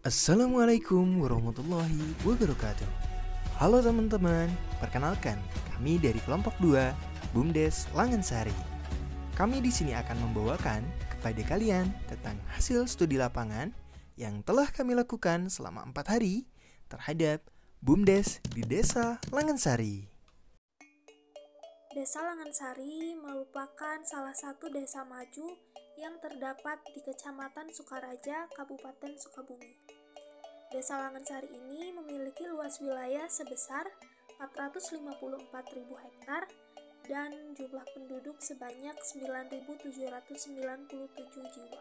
Assalamualaikum warahmatullahi wabarakatuh. Halo teman-teman, perkenalkan kami dari kelompok 2 BUMDes Langansari. Kami di sini akan membawakan kepada kalian tentang hasil studi lapangan yang telah kami lakukan selama 4 hari terhadap BUMDes di Desa Langansari. Desa Langansari merupakan salah satu desa maju yang terdapat di Kecamatan Sukaraja, Kabupaten Sukabumi. Desa Langansari ini memiliki luas wilayah sebesar 454.000 hektar dan jumlah penduduk sebanyak 9.797 jiwa.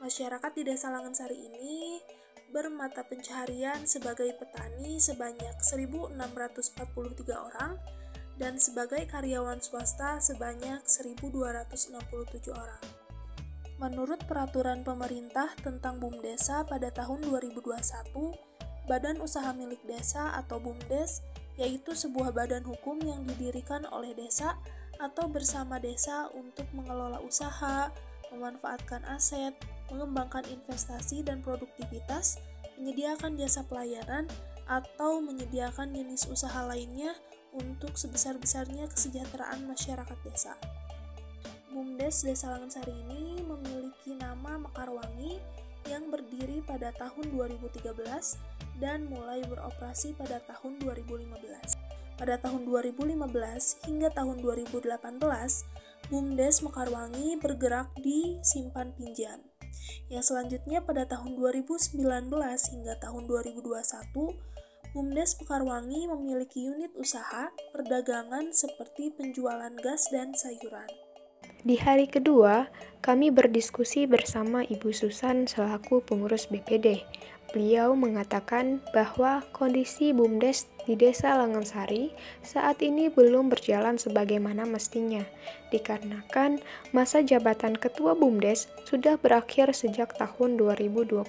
Masyarakat di Desa Langansari ini bermata pencaharian sebagai petani sebanyak 1.643 orang dan sebagai karyawan swasta sebanyak 1.267 orang. Menurut peraturan pemerintah tentang BUMDesa pada tahun 2021, Badan Usaha Milik Desa atau BUMDes yaitu sebuah badan hukum yang didirikan oleh desa atau bersama desa untuk mengelola usaha, memanfaatkan aset, mengembangkan investasi dan produktivitas, menyediakan jasa pelayanan, atau menyediakan jenis usaha lainnya untuk sebesar-besarnya kesejahteraan masyarakat desa. BUMDes Desa Langansari ini memiliki nama Mekarwangi yang berdiri pada tahun 2013 dan mulai beroperasi pada tahun 2015. Pada tahun 2015 hingga tahun 2018, BUMDes Mekarwangi bergerak di simpan pinjam. Yang selanjutnya pada tahun 2019 hingga tahun 2021, BUMDes Mekarwangi memiliki unit usaha perdagangan seperti penjualan gas dan sayuran. Di hari kedua, kami berdiskusi bersama Ibu Susan selaku pengurus BPD. Beliau mengatakan bahwa kondisi BUMDes di Desa Langansari saat ini belum berjalan sebagaimana mestinya, dikarenakan masa jabatan Ketua BUMDes sudah berakhir sejak tahun 2021.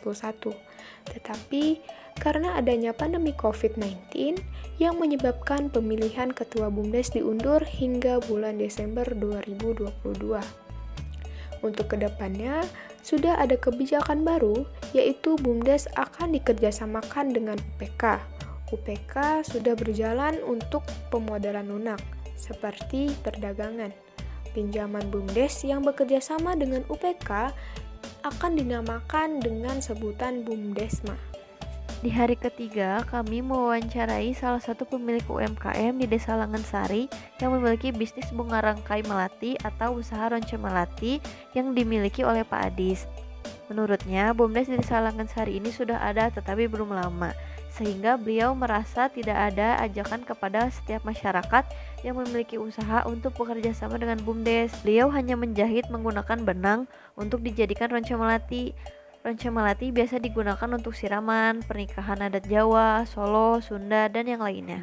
Tetapi, karena adanya pandemi COVID-19 yang menyebabkan pemilihan Ketua BUMDes diundur hingga bulan Desember 2022. Untuk kedepannya, sudah ada kebijakan baru, yaitu BUMDes akan dikerjasamakan dengan UPK. UPK sudah berjalan untuk pemodalan lunak, seperti perdagangan. Pinjaman BUMDes yang bekerja sama dengan UPK akan dinamakan dengan sebutan BUMDesma. Di hari ketiga, kami mewawancarai salah satu pemilik UMKM di Desa Langansari yang memiliki bisnis bunga rangkai melati atau usaha ronce melati yang dimiliki oleh Pak Adis. Menurutnya, BUMDes di Desa Langansari ini sudah ada tetapi belum lama, sehingga beliau merasa tidak ada ajakan kepada setiap masyarakat yang memiliki usaha untuk bekerja sama dengan BUMDes. Beliau hanya menjahit menggunakan benang untuk dijadikan ronce melati. Ronce melati biasa digunakan untuk siraman, pernikahan adat Jawa, Solo, Sunda, dan yang lainnya.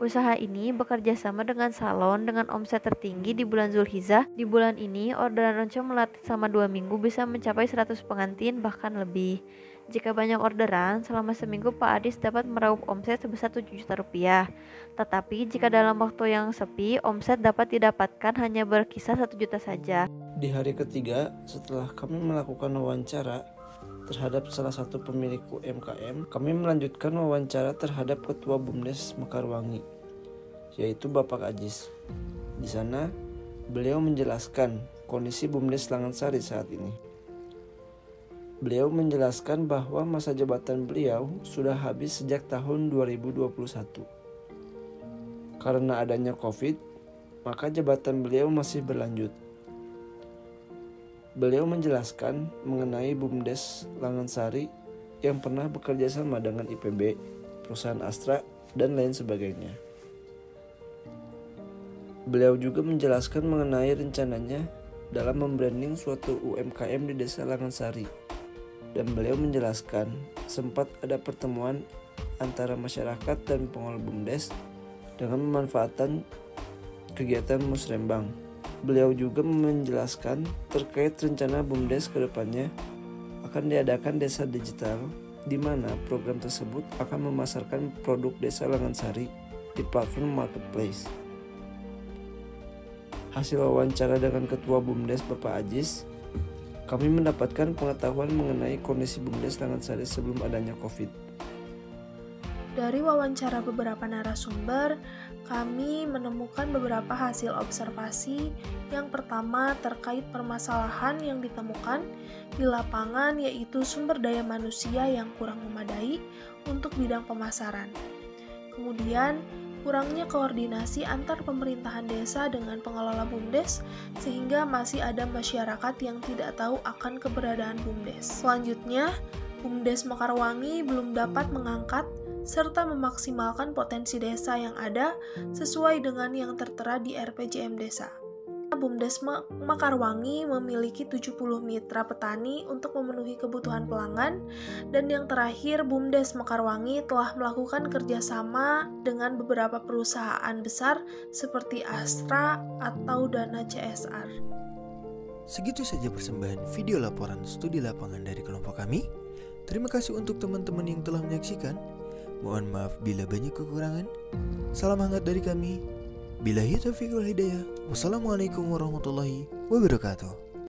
Usaha ini bekerja sama dengan salon dengan omset tertinggi di bulan Zulhijjah. Di bulan ini, orderan ronce melati selama 2 minggu bisa mencapai 100 pengantin bahkan lebih. Jika banyak orderan, selama seminggu Pak Adis dapat meraup omset sebesar 7 juta rupiah. Tetapi jika dalam waktu yang sepi, omset dapat didapatkan hanya berkisar 1 juta saja. Di hari ketiga, setelah kami melakukan wawancara terhadap salah satu pemilik UMKM, kami melanjutkan wawancara terhadap Ketua BUMDes Mekarwangi, yaitu Bapak Ajis. Di sana, beliau menjelaskan kondisi BUMDes Langansari saat ini. Beliau menjelaskan bahwa masa jabatan beliau sudah habis sejak tahun 2021. Karena adanya COVID, maka jabatan beliau masih berlanjut. Beliau menjelaskan mengenai BUMDes Langansari yang pernah bekerja sama dengan IPB, perusahaan Astra, dan lain sebagainya. Beliau juga menjelaskan mengenai rencananya dalam membranding suatu UMKM di Desa Langansari. Dan beliau menjelaskan sempat ada pertemuan antara masyarakat dan pengelola BUMDes dengan memanfaatkan kegiatan musrembang. Beliau juga menjelaskan terkait rencana BUMDes ke depannya akan diadakan desa digital, di mana program tersebut akan memasarkan produk Desa Langansari di platform marketplace. Hasil wawancara dengan Ketua BUMDes Bapak Ajis, kami mendapatkan pengetahuan mengenai kondisi BUMDes Langansari sebelum adanya COVID. Dari wawancara beberapa narasumber, kami menemukan beberapa hasil observasi. Yang pertama terkait permasalahan yang ditemukan di lapangan, yaitu sumber daya manusia yang kurang memadai untuk bidang pemasaran. Kemudian, kurangnya koordinasi antar pemerintahan desa dengan pengelola BUMDes, sehingga masih ada masyarakat yang tidak tahu akan keberadaan BUMDes. Selanjutnya, BUMDes Mekarwangi belum dapat mengangkat serta memaksimalkan potensi desa yang ada sesuai dengan yang tertera di RPJM Desa. BUMDes Mekarwangi memiliki 70 mitra petani untuk memenuhi kebutuhan pelanggan, dan yang terakhir BUMDes Mekarwangi telah melakukan kerjasama dengan beberapa perusahaan besar seperti Astra atau Dana CSR. Segitu saja persembahan video laporan studi lapangan dari kelompok kami. Terima kasih untuk teman-teman yang telah menyaksikan. Mohon maaf bila banyak kekurangan. Salam hangat dari kami. Billahi taufiq wal hidayah. Wassalamualaikum warahmatullahi wabarakatuh.